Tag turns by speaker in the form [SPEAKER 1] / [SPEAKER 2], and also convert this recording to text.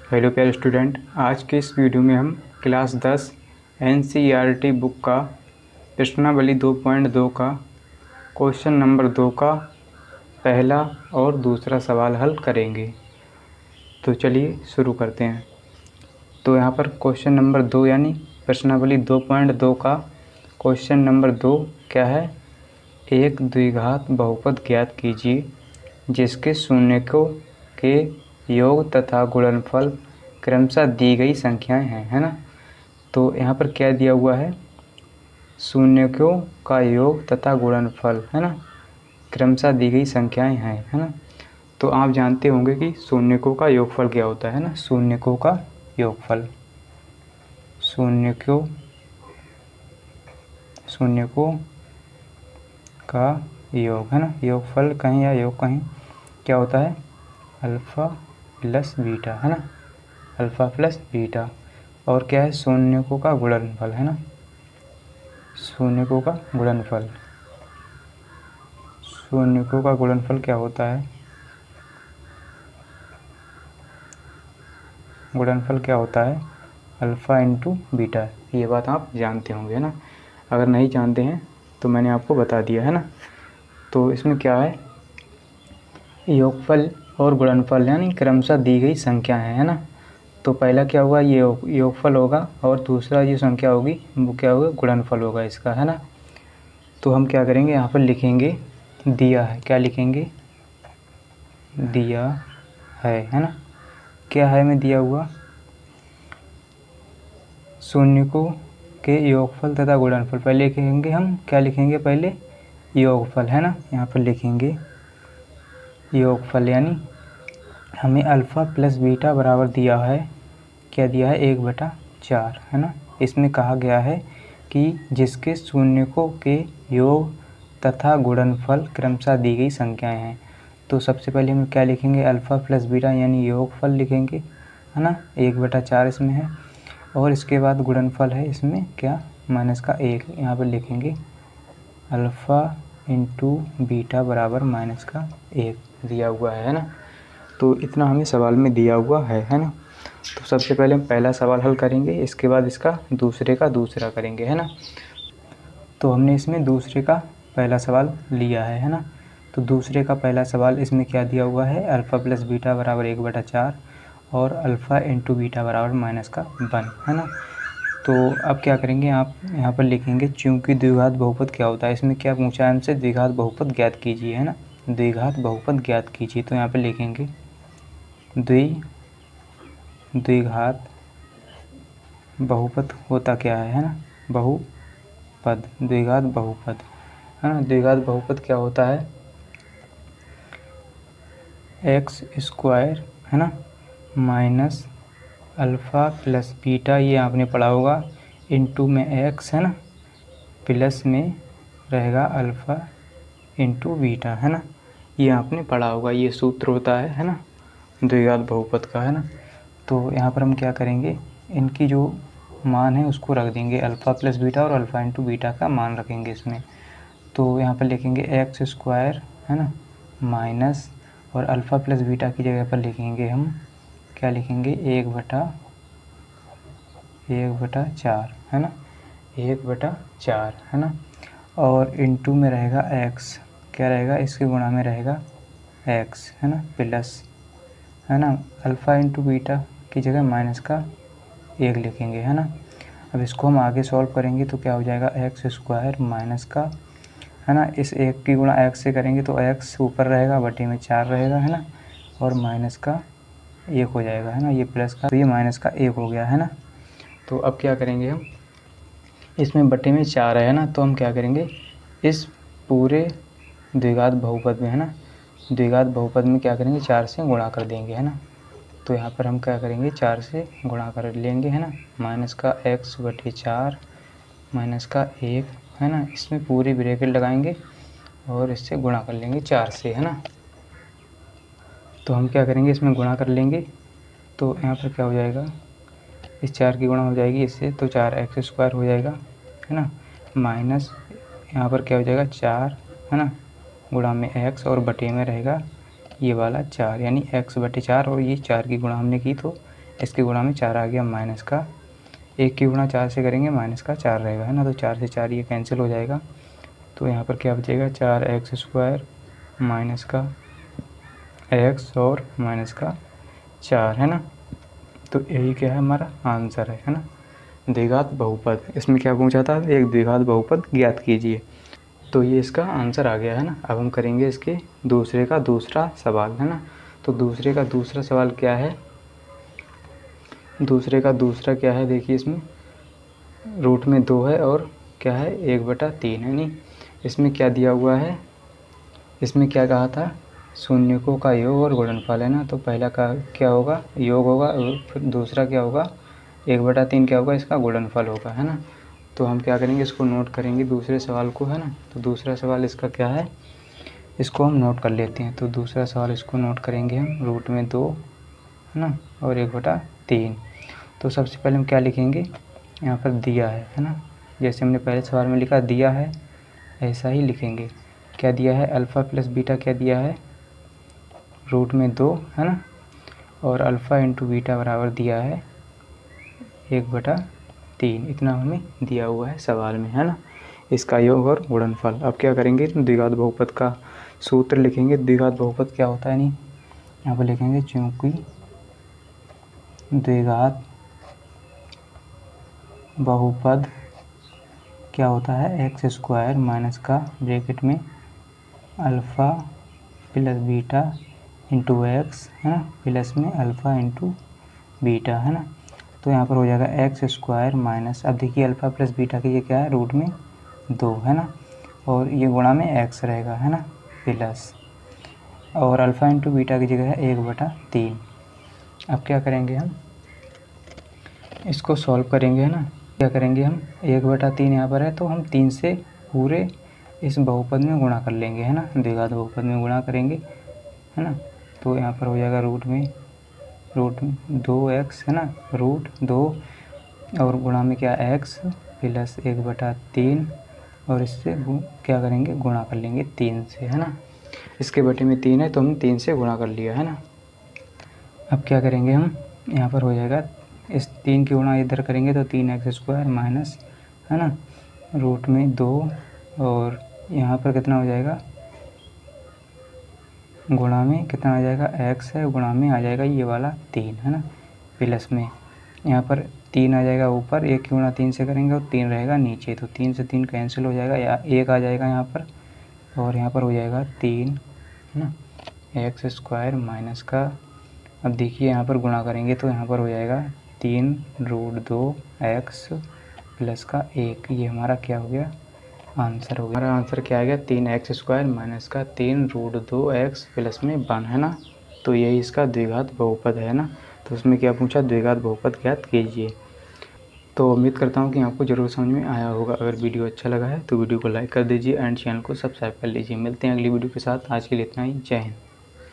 [SPEAKER 1] Hello प्यारे student, आज के इस वीडियो में हम क्लास 10 एनसीईआरटी बुक का प्रश्नावली 2.2 का क्वेश्चन नंबर 2 का पहला और दूसरा सवाल हल करेंगे। तो चलिए शुरू करते हैं। तो यहाँ पर क्वेश्चन नंबर 2 यानी प्रश्नावली 2.2 का क्वेश्चन नंबर 2 क्या है? एक द्विघात बहुपद ज्ञात कीजिए जिसके शून्यकों के योग तथा गुणनफल क्रमशः दी गई संख्याएं हैं, है ना। तो यहाँ पर क्या दिया हुआ है? शून्यकों का योग तथा गुणनफल, है ना, क्रमशः दी गई संख्याएं हैं, है ना। तो आप जानते होंगे कि शून्यकों का योगफल क्या होता है ना। शून्यकों का योगफल, शून्यकों का योग, है ना। योगफल कहीं या योग कहीं क्या होता है? अल्फ़ा प्लस बीटा, है ना, अल्फ़ा प्लस बीटा। और क्या है? शून्यकों का गुणनफल, है ना, शून्यकों का गुणनफल। शून्यकों का गुणनफल क्या होता है? गुणनफल क्या होता है? Alpha into beta. ये बात आप जानते होंगे, है ना। अगर नहीं जानते हैं तो मैंने आपको बता दिया, है ना। तो इसमें क्या है? योगफल और गुणनफल यानी क्रमशः दी गई संख्या है ना। तो पहला क्या होगा? ये योगफल होगा और दूसरा जो संख्या होगी वो क्या होगा? गुणनफल होगा इसका, है ना। तो हम क्या करेंगे? यहाँ पर लिखेंगे दिया है। क्या लिखेंगे? दिया है ना। क्या है में दिया हुआ? शून्यकों के योगफल तथा गुणनफल। पहले लिखेंगे हम, क्या लिखेंगे पहले? योगफल, है ना। यहाँ पर लिखेंगे योगफल यानी हमें अल्फ़ा प्लस बीटा बराबर दिया है, क्या दिया है? 1/4, है ना। इसमें कहा गया है कि जिसके शून्यकों के योग तथा गुणनफल क्रमशः दी गई संख्याएं हैं। तो सबसे पहले हम क्या लिखेंगे? अल्फ़ा प्लस बीटा यानी योगफल लिखेंगे, है ना। 1/4 इसमें है और इसके बाद गुणनफल है इसमें क्या? माइनस का 1। यहाँ पर लिखेंगे अल्फ़ा इंटू बीटा बराबर माइनस का 1 दिया हुआ है ना। तो इतना हमें सवाल में दिया हुआ है ना। तो सबसे पहले हम पहला सवाल हल करेंगे, इसके बाद इसका दूसरे का दूसरा करेंगे, है ना। तो हमने इसमें दूसरे का पहला सवाल लिया है ना। तो दूसरे का पहला सवाल इसमें क्या दिया हुआ है? अल्फ़ा प्लस बीटा बराबर 1/4 और अल्फ़ा इंटू बीटा बराबर माइनस का 1, है ना। तो अब क्या करेंगे? आप यहाँ पर लिखेंगे चूँकि द्विघात बहुपद क्या होता है। इसमें क्या पूछा है हमसे? द्विघात बहुपद ज्ञात कीजिए, है ना। द्विघात बहुपद ज्ञात कीजिए। तो यहाँ पर लिखेंगे द्विघात बहुपद होता क्या है ना। बहुपद, द्विघात बहुपद, है ना। द्विघात बहुपद क्या होता है? x², है ना, माइनस अल्फ़ा प्लस बीटा, ये आपने पढ़ा होगा, इंटू में x, है ना, प्लस में रहेगा अल्फ़ा इंटू बीटा, है ना। ये आपने पढ़ा होगा, ये सूत्र होता है ना, द्विघात बहुपद का, है ना। तो यहाँ पर हम क्या करेंगे? इनकी जो मान है उसको रख देंगे, अल्फ़ा प्लस बीटा और अल्फ़ा इंटू बीटा का मान रखेंगे इसमें। तो यहाँ पर लिखेंगे x², है ना, माइनस और अल्फ़ा प्लस बीटा की जगह पर लिखेंगे हम, क्या लिखेंगे? 1/4, है ना, 1/4, है ना। और इंटू में रहेगा x, क्या रहेगा? इसके गुणा में रहेगा x, है ना, प्लस, है ना, अल्फ़ा इंटू बीटा की जगह माइनस का 1 लिखेंगे, है ना। अब इसको हम आगे सॉल्व करेंगे तो क्या हो जाएगा? x² माइनस का, है ना, इस 1 की गुणा x से करेंगे तो x ऊपर रहेगा, बटे में 4 रहेगा, है ना, और माइनस का 1 हो जाएगा, है ना, ये प्लस का, तो ये माइनस का 1 हो गया, है ना। तो अब क्या करेंगे हम? इसमें बटे में 4 है ना, तो हम क्या करेंगे? इस पूरे द्विघात बहुपद में, है ना, द्विघात बहुपद में क्या करेंगे? 4 से गुणा कर देंगे, है ना। तो यहाँ पर हम क्या करेंगे? 4 से गुणा कर लेंगे, है ना, माइनस का x/4 माइनस का 1, है ना, इसमें पूरी ब्रैकेट लगाएंगे और इससे गुणा कर लेंगे 4 से, है ना। तो हम क्या करेंगे? इसमें गुणा कर लेंगे तो यहाँ पर क्या हो जाएगा? इस 4 की गुणा हो जाएगी इससे, तो 4x² हो जाएगा, है ना, माइनस यहाँ पर क्या हो जाएगा? 4, है ना, गुणा में x और बटे में रहेगा ये वाला 4, यानी x/4 और ये 4 की गुणा हमने की तो इसके गुणा में 4 आ गया माइनस का 1 की गुणा 4 से करेंगे माइनस का 4 रहेगा, है ना। तो 4 से 4 ये कैंसिल हो जाएगा, तो यहाँ पर क्या बचेगा 4x² माइनस का x और माइनस का 4, है ना। तो यही क्या है हमारा आंसर है ना। द्विघात बहुपद, इसमें क्या पूछा था, एक द्विघात बहुपद ज्ञात कीजिए। तो ये इसका आंसर आ गया है ना। अब हम करेंगे इसके दूसरे का दूसरा सवाल, है ना। तो दूसरे का दूसरा सवाल क्या है, दूसरे का दूसरा क्या है, देखिए इसमें रूट में 2 है और क्या है 1/3 है नहीं। इसमें क्या दिया हुआ है, इसमें क्या कहा था, शून्यकों का योग और गुणनफल, है ना। तो पहला का क्या होगा, योग होगा, और फिर दूसरा क्या होगा 1/3 क्या होगा, इसका गुणनफल होगा, है ना। तो हम क्या करेंगे, इसको नोट करेंगे दूसरे सवाल को, है ना। तो दूसरा सवाल इसका क्या है, इसको हम नोट कर लेते हैं। तो दूसरा सवाल इसको नोट करेंगे हम, रूट में 2 है ना और 1/3। तो सबसे पहले हम क्या लिखेंगे, यहाँ पर दिया है ना। जैसे हमने पहले सवाल में लिखा दिया है, ऐसा ही लिखेंगे। क्या दिया है, अल्फ़ा प्लस बीटा क्या दिया है, रूट में 2 है ना, और अल्फ़ा इंटू बीटा बराबर दिया है 1/3। इतना हमें दिया हुआ है सवाल में, है ना। इसका योग और गुणनफल। अब क्या करेंगे, द्विघात बहुपद का सूत्र लिखेंगे। द्विघात बहुपद क्या होता है, नहीं यहाँ पर लिखेंगे, चूँकि द्विघात बहुपद क्या होता है, x² माइनस का ब्रैकेट में alpha plus beta into x, है ना, प्लस में अल्फ़ा इंटू बीटा, है ना। तो यहाँ पर हो जाएगा x² माइनस, अब देखिए अल्फ़ा प्लस बीटा की ये क्या है, रूट में 2 है ना, और ये गुणा में x रहेगा, है ना, प्लस, और अल्फ़ा इंटू बीटा की जगह है 1/3। अब क्या करेंगे, हम इसको सॉल्व करेंगे, है ना। क्या करेंगे हम, 1/3 यहाँ पर है तो हम 3 से पूरे इस बहुपद में गुणा कर लेंगे, है ना, द्विघात बहुपद में गुणा करेंगे, है ना। तो यहाँ पर हो जाएगा रूट 2x, है ना, रूट 2 और गुणा में क्या x प्लस 1/3, और इससे क्या करेंगे, गुणा कर लेंगे 3 से, है ना। इसके बटे में 3 है तो हम 3 से गुणा कर लिया, है ना। अब क्या करेंगे, हम यहाँ पर हो जाएगा, इस 3 की गुणा इधर करेंगे तो 3x² माइनस, है ना, रूट में 2, और यहाँ पर कितना हो जाएगा, गुणा में कितना आ जाएगा, x है, गुणा में आ जाएगा ये वाला 3, है ना, प्लस में यहाँ पर 3 आ जाएगा ऊपर, 1 की गुणा 3 से करेंगे और 3 रहेगा नीचे, तो 3 से 3 कैंसिल हो जाएगा, या 1 आ जाएगा यहाँ पर, और यहाँ पर हो जाएगा 3, है ना, x² माइनस का, अब देखिए यहाँ पर गुणा करेंगे तो यहाँ पर हो जाएगा 3√2x प्लस का 1, ये हमारा क्या हो गया, आंसर हो गया। हमारा आंसर क्या आ गया, 3x² माइनस का 3√2x प्लस में 1, है ना। तो यही इसका द्विघात बहुपद है ना। तो उसमें क्या पूछा, द्विघात बहुपद ज्ञात कीजिए। तो उम्मीद करता हूँ कि आपको ज़रूर समझ में आया होगा। अगर वीडियो अच्छा लगा है तो वीडियो को लाइक कर दीजिए एंड चैनल को सब्सक्राइब कर लीजिए। मिलते हैं अगली वीडियो के साथ, आज के लिए इतना ही, जय हिंद।